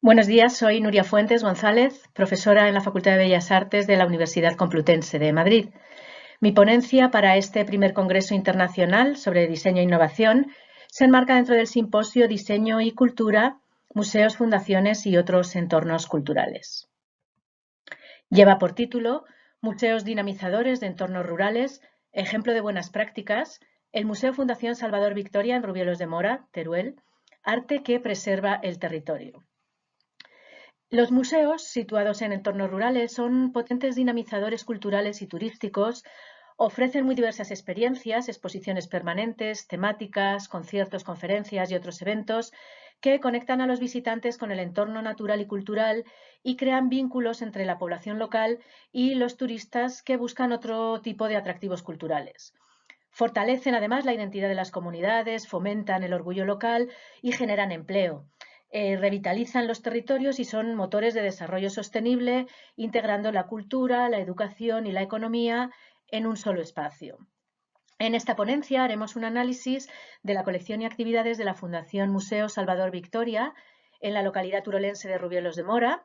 Buenos días, soy Nuria Fuentes González, profesora en la Facultad de Bellas Artes de la Universidad Complutense de Madrid. Mi ponencia para este primer Congreso Internacional sobre Diseño e Innovación se enmarca dentro del simposio Diseño y Cultura, Museos, Fundaciones y otros entornos culturales. Lleva por título Museos dinamizadores de entornos rurales, ejemplo de buenas prácticas, el Museo Fundación Salvador Victoria en Rubielos de Mora, Teruel, arte que preserva el territorio. Los museos, situados en entornos rurales, son potentes dinamizadores culturales y turísticos, ofrecen muy diversas experiencias, exposiciones permanentes, temáticas, conciertos, conferencias y otros eventos que conectan a los visitantes con el entorno natural y cultural y crean vínculos entre la población local y los turistas que buscan otro tipo de atractivos culturales. Fortalecen además la identidad de las comunidades, fomentan el orgullo local y generan empleo. Revitalizan los territorios y son motores de desarrollo sostenible, integrando la cultura, la educación y la economía en un solo espacio. En esta ponencia haremos un análisis de la colección y actividades de la Fundación Museo Salvador Victoria en la localidad turolense de Rubielos de Mora.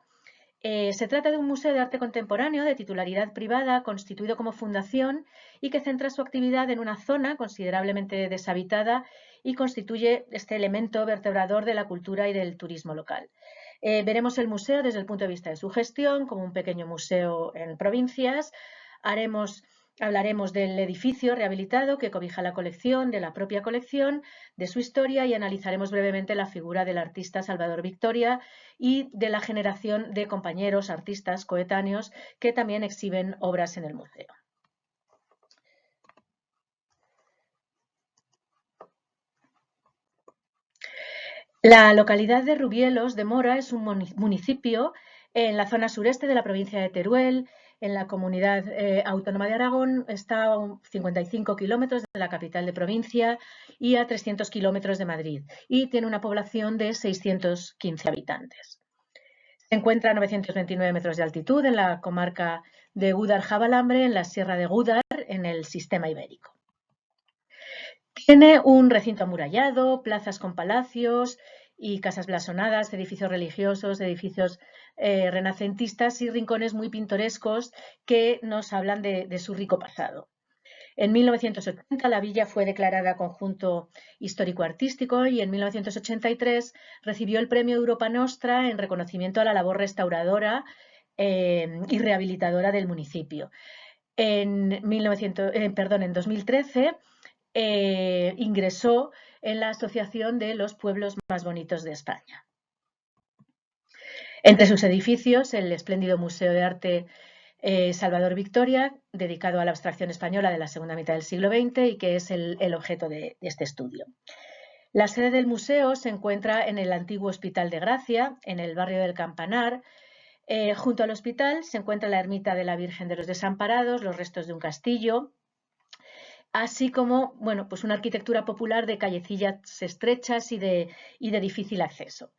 Se trata de un museo de arte contemporáneo de titularidad privada constituido como fundación y que centra su actividad en una zona considerablemente deshabitada y constituye este elemento vertebrador de la cultura y del turismo local. Veremos el museo desde el punto de vista de su gestión, como un pequeño museo en provincias. Hablaremos del edificio rehabilitado que cobija la colección, de la propia colección, de su historia y analizaremos brevemente la figura del artista Salvador Victoria y de la generación de compañeros artistas coetáneos que también exhiben obras en el museo. La localidad de Rubielos de Mora es un municipio en la zona sureste de la provincia de Teruel, en la comunidad autónoma de Aragón. Está a 55 kilómetros de la capital de provincia y a 300 kilómetros de Madrid, y tiene una población de 615 habitantes. Se encuentra a 929 metros de altitud en la comarca de Gúdar-Jabalambre, en la Sierra de Gúdar, en el sistema ibérico. Tiene un recinto amurallado, plazas con palacios y casas blasonadas, edificios religiosos, edificios renacentistas y rincones muy pintorescos que nos hablan de su rico pasado. En 1980 la villa fue declarada conjunto histórico-artístico y en 1983 recibió el premio Europa Nostra en reconocimiento a la labor restauradora y rehabilitadora del municipio. En 2013 ingresó en la Asociación de los Pueblos Más Bonitos de España. Entre sus edificios, el espléndido Museo de Arte Salvador Victoria, dedicado a la abstracción española de la segunda mitad del siglo XX y que es el objeto de este estudio. La sede del museo se encuentra en el antiguo Hospital de Gracia, en el barrio del Campanar. Junto al hospital se encuentra la ermita de la Virgen de los Desamparados, los restos de un castillo, así como pues una arquitectura popular de callecillas estrechas y de difícil acceso.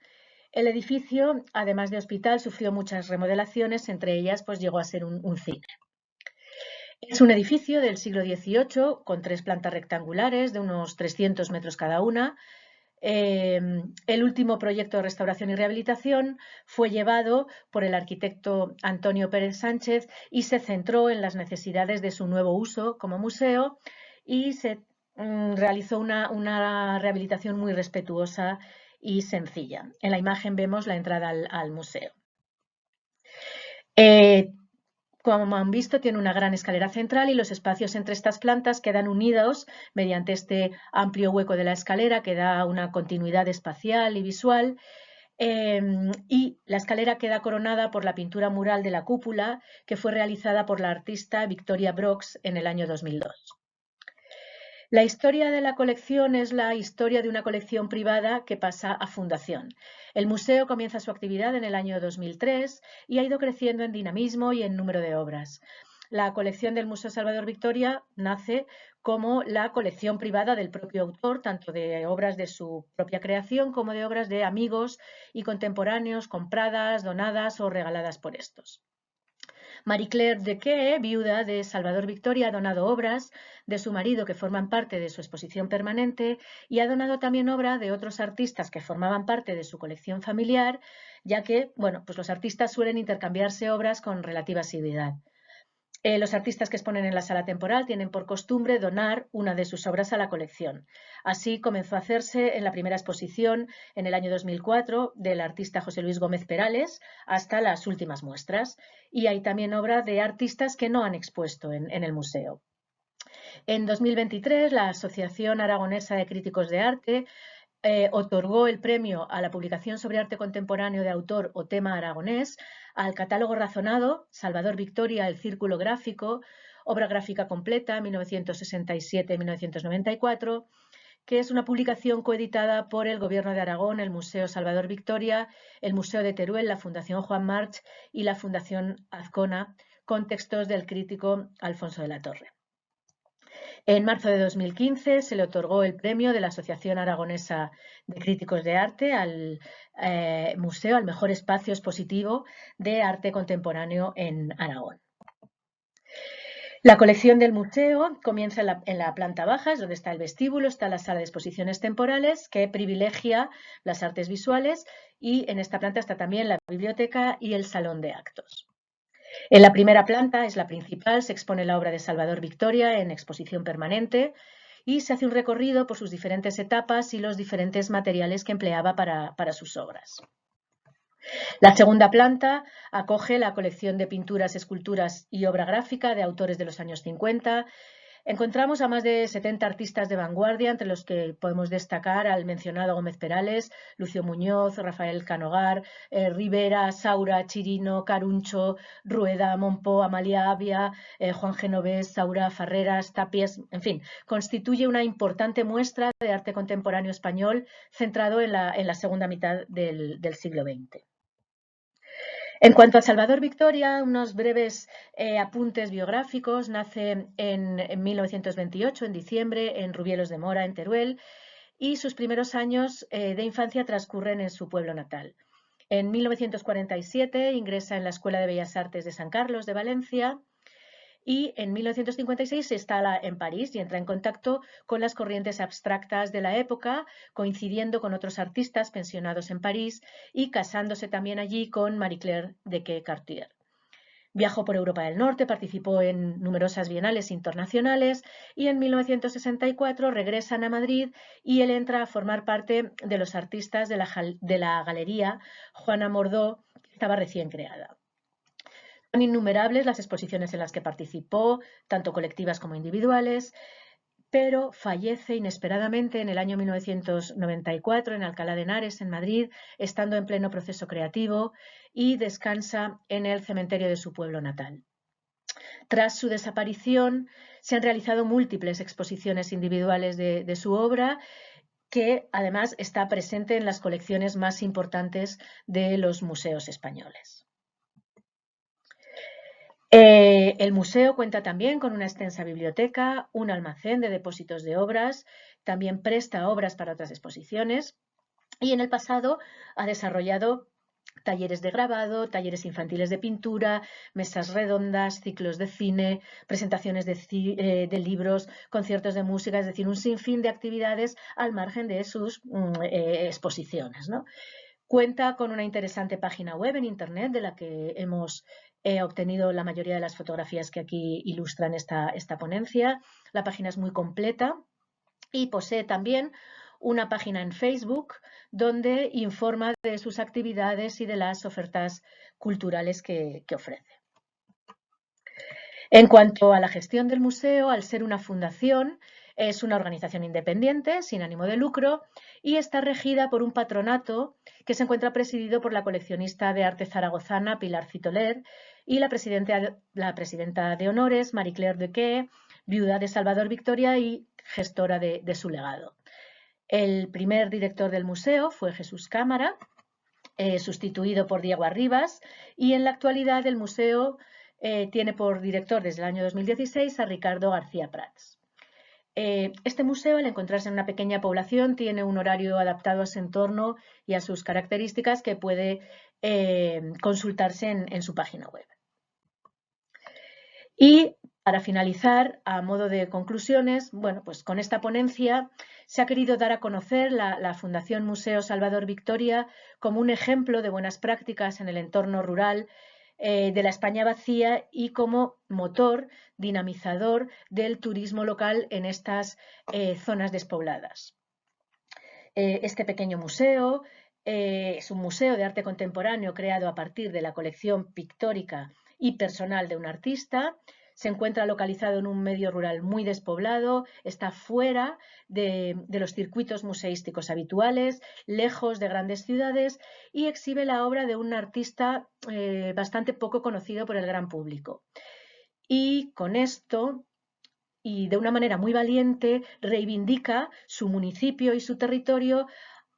El edificio, además de hospital, sufrió muchas remodelaciones, entre ellas llegó a ser un cine. Es un edificio del siglo XVIII con 3 plantas rectangulares de unos 300 metros cada una. El último proyecto de restauración y rehabilitación fue llevado por el arquitecto Antonio Pérez Sánchez y se centró en las necesidades de su nuevo uso como museo y se realizó una rehabilitación muy respetuosa y sencilla. En la imagen vemos la entrada al museo. Como han visto, tiene una gran escalera central y los espacios entre estas plantas quedan unidos mediante este amplio hueco de la escalera que da una continuidad espacial y visual. Y la escalera queda coronada por la pintura mural de la cúpula que fue realizada por la artista Victoria Brox en el año 2002. La historia de la colección es la historia de una colección privada que pasa a fundación. El museo comienza su actividad en el año 2003 y ha ido creciendo en dinamismo y en número de obras. La colección del Museo Salvador Victoria nace como la colección privada del propio autor, tanto de obras de su propia creación como de obras de amigos y contemporáneos compradas, donadas o regaladas por estos. Marie Claire Dequet, viuda de Salvador Victoria, ha donado obras de su marido que forman parte de su exposición permanente y ha donado también obra de otros artistas que formaban parte de su colección familiar, ya que, bueno, pues los artistas suelen intercambiarse obras con relativa asiduidad. Los artistas que exponen en la sala temporal tienen por costumbre donar una de sus obras a la colección. Así comenzó a hacerse en la primera exposición en el año 2004 del artista José Luis Gómez Perales hasta las últimas muestras. Y hay también obra de artistas que no han expuesto en el museo. En 2023, la Asociación Aragonesa de Críticos de Arte otorgó el premio a la publicación sobre arte contemporáneo de autor o tema aragonés al catálogo razonado Salvador Victoria, el Círculo Gráfico, obra gráfica completa, 1967-1994, que es una publicación coeditada por el Gobierno de Aragón, el Museo Salvador Victoria, el Museo de Teruel, la Fundación Juan March y la Fundación Azcona, con textos del crítico Alfonso de la Torre. En marzo de 2015 se le otorgó el premio de la Asociación Aragonesa de Críticos de Arte al museo, al mejor espacio expositivo de arte contemporáneo en Aragón. La colección del museo comienza en la planta baja, es donde está el vestíbulo, está la sala de exposiciones temporales que privilegia las artes visuales, y en esta planta está también la biblioteca y el salón de actos. En la primera planta, es la principal, se expone la obra de Salvador Victoria en exposición permanente y se hace un recorrido por sus diferentes etapas y los diferentes materiales que empleaba para sus obras. La segunda planta acoge la colección de pinturas, esculturas y obra gráfica de autores de los años 50. Encontramos a más de 70 artistas de vanguardia, entre los que podemos destacar al mencionado Gómez Perales, Lucio Muñoz, Rafael Canogar, Rivera, Saura, Chirino, Caruncho, Rueda, Monpó, Amalia Avia, Juan Genovés, Saura, Farreras, Tapies, en fin, constituye una importante muestra de arte contemporáneo español centrado en la segunda mitad del siglo XX. En cuanto a Salvador Victoria, unos breves apuntes biográficos. Nace en 1928, en diciembre, en Rubielos de Mora, en Teruel, y sus primeros años de infancia transcurren en su pueblo natal. En 1947 ingresa en la Escuela de Bellas Artes de San Carlos de Valencia, y en 1956 se instala en París y entra en contacto con las corrientes abstractas de la época, coincidiendo con otros artistas pensionados en París y casándose también allí con Marie Claire Dequet-Cartier. Viajó por Europa del Norte, participó en numerosas bienales internacionales y en 1964 regresan a Madrid y él entra a formar parte de los artistas de la Galería Juana Mordó, que estaba recién creada. Son innumerables las exposiciones en las que participó, tanto colectivas como individuales, pero fallece inesperadamente en el año 1994 en Alcalá de Henares, en Madrid, estando en pleno proceso creativo, y descansa en el cementerio de su pueblo natal. Tras su desaparición, se han realizado múltiples exposiciones individuales de su obra, que además está presente en las colecciones más importantes de los museos españoles. El museo cuenta también con una extensa biblioteca, un almacén de depósitos de obras, también presta obras para otras exposiciones, y en el pasado ha desarrollado talleres de grabado, talleres infantiles de pintura, mesas redondas, ciclos de cine, presentaciones de libros, conciertos de música, es decir, un sinfín de actividades al margen de sus exposiciones, ¿no? Cuenta con una interesante página web en Internet, de la que hemos obtenido la mayoría de las fotografías que aquí ilustran esta ponencia. La página es muy completa y posee también una página en Facebook donde informa de sus actividades y de las ofertas culturales que ofrece. En cuanto a la gestión del museo, al ser una fundación, es una organización independiente, sin ánimo de lucro, y está regida por un patronato que se encuentra presidido por la coleccionista de arte zaragozana Pilar Citoler y la presidenta de honores, Marie Claire Dequet, viuda de Salvador Victoria y gestora de su legado. El primer director del museo fue Jesús Cámara, sustituido por Diego Arribas, y en la actualidad el museo tiene por director desde el año 2016 a Ricardo García Prats. Este museo, al encontrarse en una pequeña población, tiene un horario adaptado a su entorno y a sus características que puede consultarse en su página web. Y para finalizar, a modo de conclusiones, bueno, pues con esta ponencia se ha querido dar a conocer la Fundación Museo Salvador Victoria como un ejemplo de buenas prácticas en el entorno rural de la España vacía y como motor dinamizador del turismo local en estas zonas despobladas. Este pequeño museo es un museo de arte contemporáneo creado a partir de la colección pictórica y personal de un artista. Se encuentra localizado en un medio rural muy despoblado, está fuera de los circuitos museísticos habituales, lejos de grandes ciudades y exhibe la obra de un artista bastante poco conocido por el gran público. Y con esto, y de una manera muy valiente, reivindica su municipio y su territorio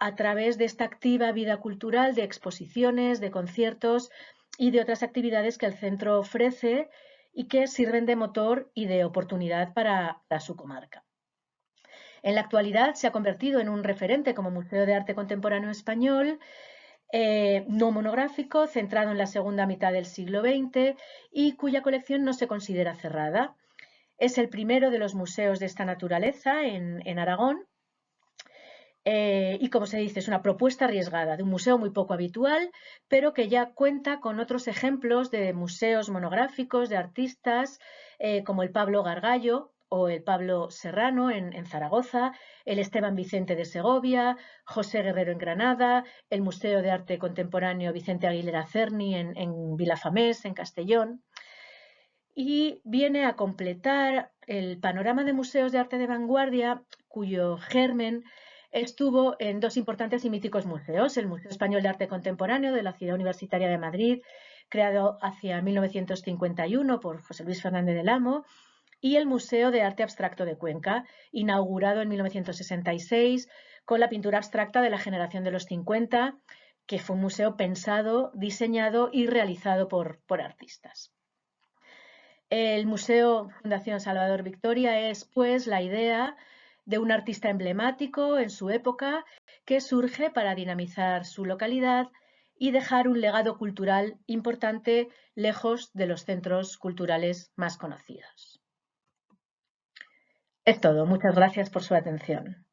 a través de esta activa vida cultural de exposiciones, de conciertos y de otras actividades que el centro ofrece y que sirven de motor y de oportunidad para su comarca. En la actualidad se ha convertido en un referente como Museo de Arte Contemporáneo Español, no monográfico, centrado en la segunda mitad del siglo XX y cuya colección no se considera cerrada. Es el primero de los museos de esta naturaleza en Aragón y, como se dice, es una propuesta arriesgada de un museo muy poco habitual, pero que ya cuenta con otros ejemplos de museos monográficos de artistas como el Pablo Gargallo o el Pablo Serrano en Zaragoza, el Esteban Vicente de Segovia, José Guerrero en Granada, el Museo de Arte Contemporáneo Vicente Aguilera Cerny en Vilafamés, en Castellón. Y viene a completar el panorama de museos de arte de vanguardia, cuyo germen estuvo en dos importantes y míticos museos: el Museo Español de Arte Contemporáneo de la Ciudad Universitaria de Madrid, creado hacia 1951 por José Luis Fernández del Amo, y el Museo de Arte Abstracto de Cuenca, inaugurado en 1966 con la pintura abstracta de la generación de los 50, que fue un museo pensado, diseñado y realizado por artistas. El Museo Fundación Salvador Victoria es, pues, la idea de un artista emblemático en su época que surge para dinamizar su localidad y dejar un legado cultural importante lejos de los centros culturales más conocidos. Es todo. Muchas gracias por su atención.